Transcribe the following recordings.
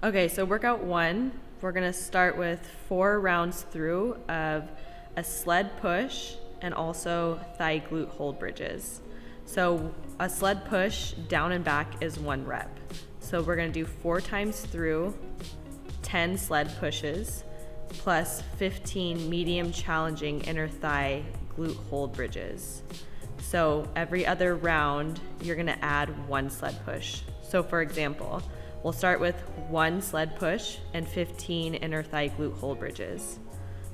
Okay, so workout 1, we're gonna start with 4 rounds through of a sled push and also thigh glute hold bridges. So a sled push down and back is 1 rep. So we're gonna do 4 times through, 10 sled pushes, plus 15 medium challenging inner thigh glute hold bridges. So every other round, you're gonna add 1 sled push. So for example, we'll start with 1 sled push and 15 inner thigh glute hold bridges.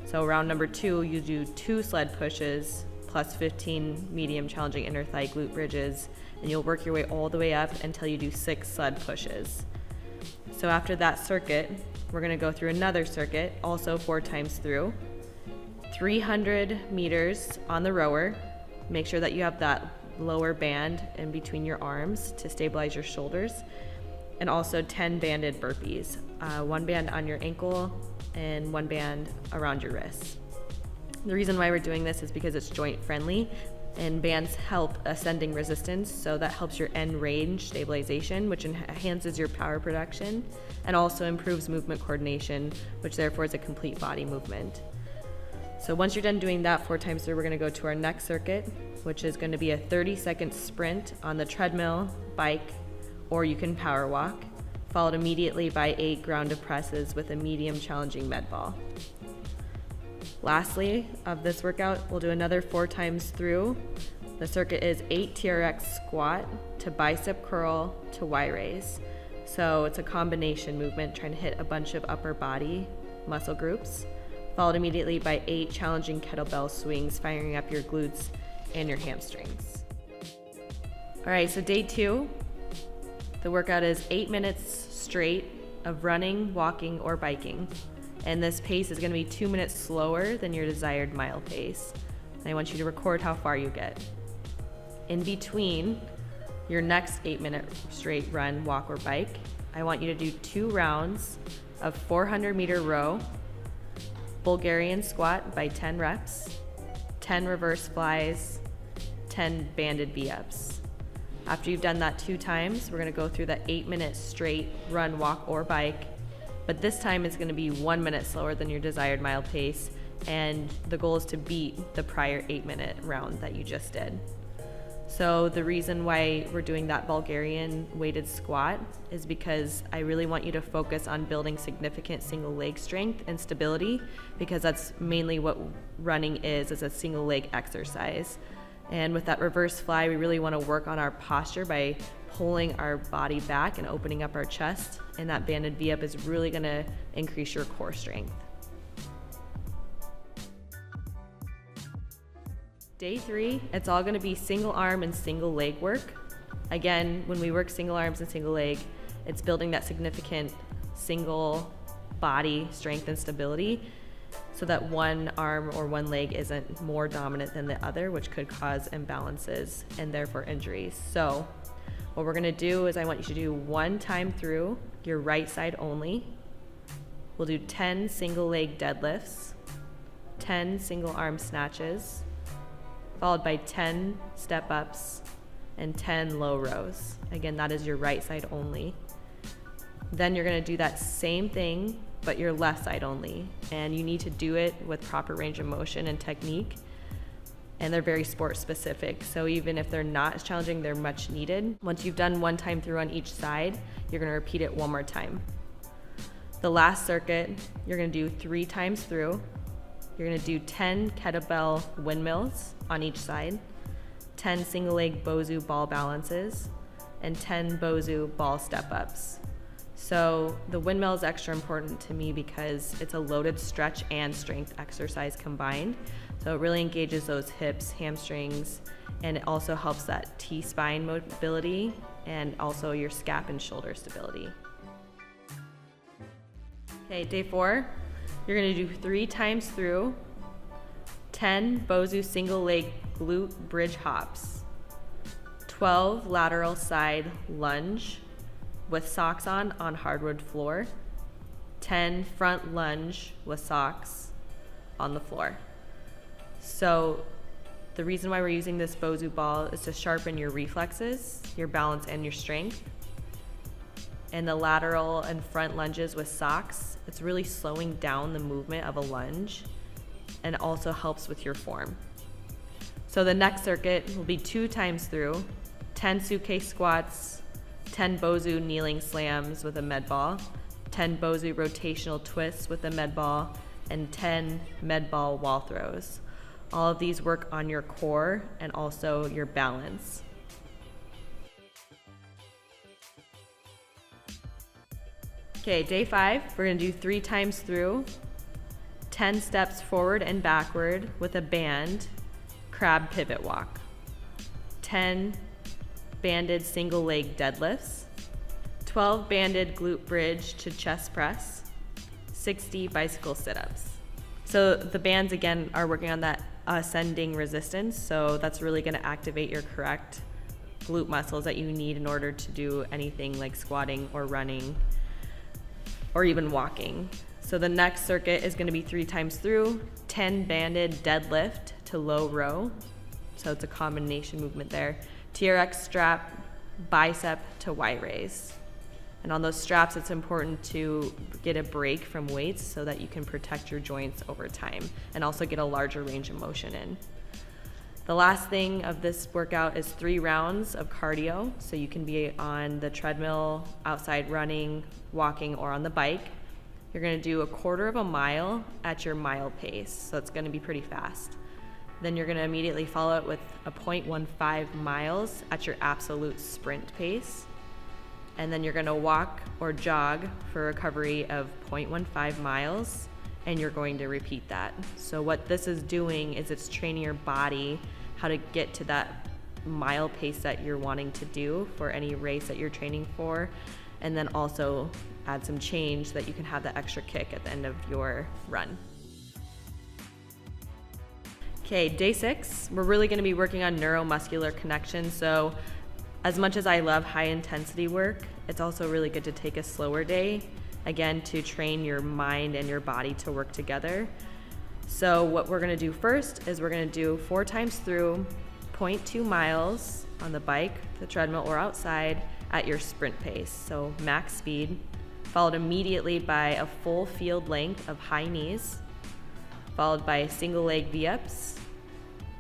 So round number 2, you do 2 sled pushes plus 15 medium challenging inner thigh glute bridges, and you'll work your way all the way up until you do 6 sled pushes. So after that circuit, we're gonna go through another circuit, also 4 times through, 300 meters on the rower. Make sure that you have that lower band in between your arms to stabilize your shoulders, and also 10 banded burpees, 1 band on your ankle and 1 band around your wrists. The reason why we're doing this is because it's joint friendly, and bands help ascending resistance, so that helps your end range stabilization, which enhances your power production, and also improves movement coordination, which therefore is a complete body movement. So once you're done doing that 4 times through, we're gonna go to our next circuit, which is gonna be a 30-second sprint on the treadmill, bike, or you can power walk, followed immediately by 8 grounded presses with a medium challenging med ball. Lastly, of this workout, we'll do another 4 times through. The circuit is 8 TRX squat to bicep curl to Y raise. So it's a combination movement trying to hit a bunch of upper body muscle groups, followed immediately by 8 challenging kettlebell swings, firing up your glutes and your hamstrings. All right, so day 2, the workout is 8 minutes straight of running, walking, or biking. And this pace is gonna be 2 minutes slower than your desired mile pace. And I want you to record how far you get. In between your next 8-minute straight run, walk, or bike, I want you to do 2 rounds of 400-meter row, Bulgarian squat by 10 reps, 10 reverse flies, 10 banded V-ups. After you've done that 2 times, we're gonna go through that 8-minute straight run, walk, or bike, but this time it's gonna be 1 minute slower than your desired mile pace, and the goal is to beat the prior 8-minute round that you just did. So the reason why we're doing that Bulgarian weighted squat is because I really want you to focus on building significant single leg strength and stability, because that's mainly what running is a single leg exercise. And with that reverse fly, we really want to work on our posture by pulling our body back and opening up our chest, and that banded V-up is really going to increase your core strength. Day 3, it's all going to be single arm and single leg work. Again, when we work single arms and single leg, it's building that significant single body strength and stability, so that one arm or one leg isn't more dominant than the other, which could cause imbalances and therefore injuries. So what we're gonna do is I want you to do 1 time through your right side only. We'll do 10 single leg deadlifts, 10 single arm snatches, followed by 10 step ups and 10 low rows. Again, that is your right side only. Then you're gonna do that same thing, but your left side only. And you need to do it with proper range of motion and technique. And they're very sport specific. So even if they're not as challenging, they're much needed. Once you've done 1 time through on each side, you're gonna repeat it 1 more time. The last circuit, you're gonna do 3 times through. You're gonna do 10 kettlebell windmills on each side, 10 single leg Bozu ball balances, and 10 Bozu ball step ups. So the windmill is extra important to me because it's a loaded stretch and strength exercise combined. So it really engages those hips, hamstrings, and it also helps that T-spine mobility and also your scap and shoulder stability. Okay, day 4, you're gonna do 3 times through, 10 Bozu single leg glute bridge hops, 12 lateral side lunge with socks on hardwood floor, 10 front lunge with socks on the floor. So the reason why we're using this Bozu ball is to sharpen your reflexes, your balance, and your strength. and the lateral and front lunges with socks, it's really slowing down the movement of a lunge and also helps with your form. So the next circuit will be 2 times through, 10 suitcase squats, 10 Bozu kneeling slams with a med ball, 10 Bozu rotational twists with a med ball, and 10 med ball wall throws. All of these work on your core and also your balance. Okay, day 5, we're gonna do 3 times through, 10 steps forward and backward with a band, crab pivot walk, 10 banded single leg deadlifts, 12 banded glute bridge to chest press, 60 bicycle sit-ups. So the bands again are working on that ascending resistance, so that's really gonna activate your correct glute muscles that you need in order to do anything like squatting or running or even walking. So the next circuit is gonna be 3 times through, 10 banded deadlift to low row. So it's a combination movement there. TRX strap, bicep to Y raise. And on those straps, it's important to get a break from weights so that you can protect your joints over time and also get a larger range of motion in. The last thing of this workout is 3 rounds of cardio. So you can be on the treadmill, outside running, walking, or on the bike. You're gonna do a 1/4 mile at your mile pace. So it's gonna be pretty fast. Then you're gonna immediately follow it with a 0.15 miles at your absolute sprint pace. And then you're gonna walk or jog for recovery of 0.15 miles, and you're going to repeat that. So what this is doing is it's training your body how to get to that mile pace that you're wanting to do for any race that you're training for, and then also add some change so that you can have that extra kick at the end of your run. Okay, day 6, we're really gonna be working on neuromuscular connection. So as much as I love high intensity work, it's also really good to take a slower day, again, to train your mind and your body to work together. So what we're gonna do first is we're gonna do 4 times through, 0.2 miles on the bike, the treadmill, or outside at your sprint pace, so max speed, followed immediately by a full field length of high knees, followed by single leg V-ups,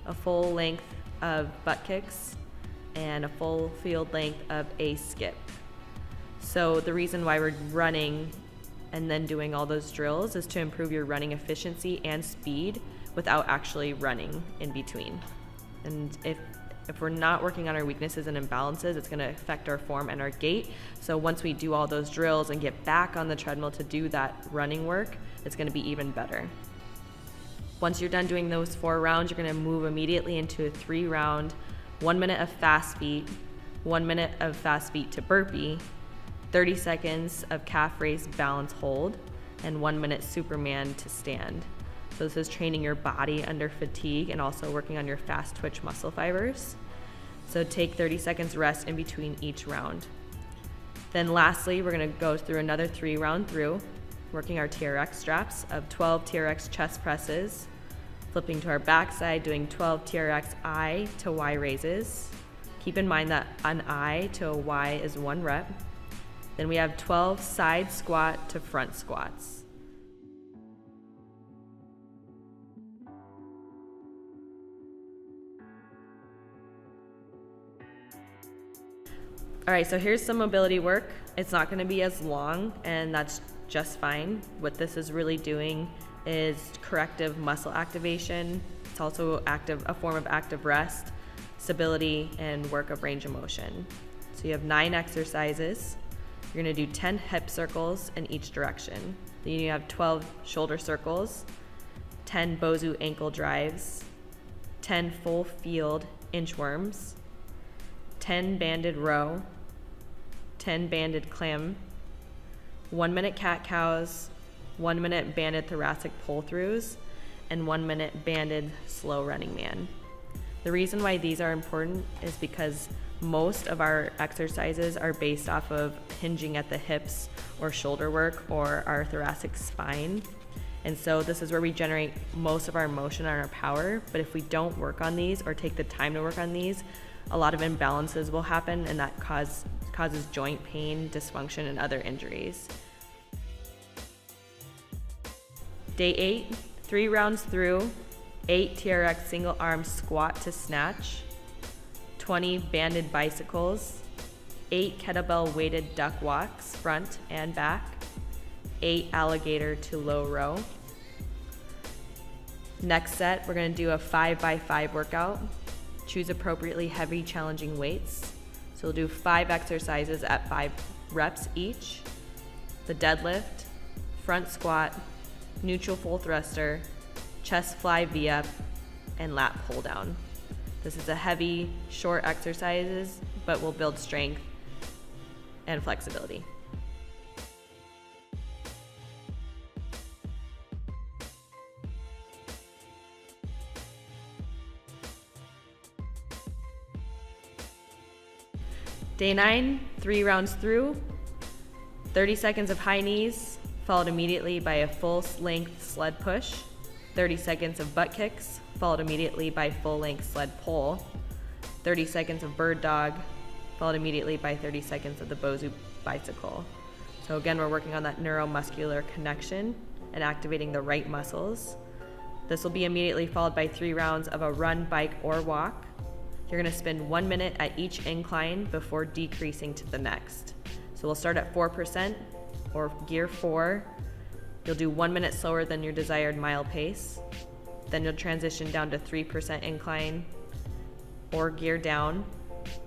a full length of butt kicks, and a full field length of a skip. So the reason why we're running and then doing all those drills is to improve your running efficiency and speed without actually running in between. And if we're not working on our weaknesses and imbalances, it's gonna affect our form and our gait. So once we do all those drills and get back on the treadmill to do that running work, it's gonna be even better. Once you're done doing those 4 rounds, you're gonna move immediately into a 3-round, 1 minute of fast beat, 1 minute of fast beat to burpee, 30 seconds of calf raise balance hold, and 1 minute Superman to stand. So this is training your body under fatigue and also working on your fast twitch muscle fibers. So take 30 seconds rest in between each round. Then lastly, we're gonna go through another 3-round through, working our TRX straps of 12 TRX chest presses, flipping to our backside, doing 12 TRX I to Y raises. Keep in mind that an I to a Y is 1 rep. Then we have 12 side squat to front squats. All right, so here's some mobility work. It's not gonna be as long, and that's just fine. What this is really doing is corrective muscle activation. It's also a form of active rest, stability, and work of range of motion. So you have 9 exercises. You're gonna do 10 hip circles in each direction. Then you have 12 shoulder circles, 10 Bozu ankle drives, 10 full field inchworms, 10 banded row, 10 banded clam, 1 minute cat cows, 1 minute banded thoracic pull throughs, and 1 minute banded slow running man. The reason why these are important is because most of our exercises are based off of hinging at the hips or shoulder work or our thoracic spine. And so this is where we generate most of our motion and our power. But if we don't work on these or take the time to work on these, a lot of imbalances will happen, and that causes joint pain, dysfunction, and other injuries. Day 8, 3 rounds through, 8 TRX single arm squat to snatch, 20 banded bicycles, 8 kettlebell weighted duck walks, front and back, 8 alligator to low row. Next set, we're gonna do a 5x5 workout. Choose appropriately heavy, challenging weights. So we'll do 5 exercises at 5 reps each. The deadlift, front squat, neutral full thruster, chest fly V-up, and lat pull down. This is a heavy, short exercises, but will build strength and flexibility. Day 9, 3 rounds through, 30 seconds of high knees, followed immediately by a full length sled push, 30 seconds of butt kicks, followed immediately by full length sled pull, 30 seconds of bird dog, followed immediately by 30 seconds of the Bozu bicycle. So again, we're working on that neuromuscular connection and activating the right muscles. This will be immediately followed by 3 rounds of a run, bike, or walk. You're gonna spend 1 minute at each incline before decreasing to the next. So we'll start at 4% or gear 4. You'll do 1 minute slower than your desired mile pace. Then you'll transition down to 3% incline or gear down.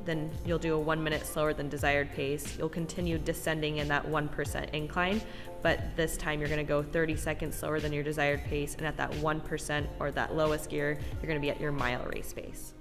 Then you'll do a 1 minute slower than desired pace. You'll continue descending in that 1% incline, but this time you're gonna go 30 seconds slower than your desired pace, and at that 1% or that lowest gear, you're gonna be at your mile race pace.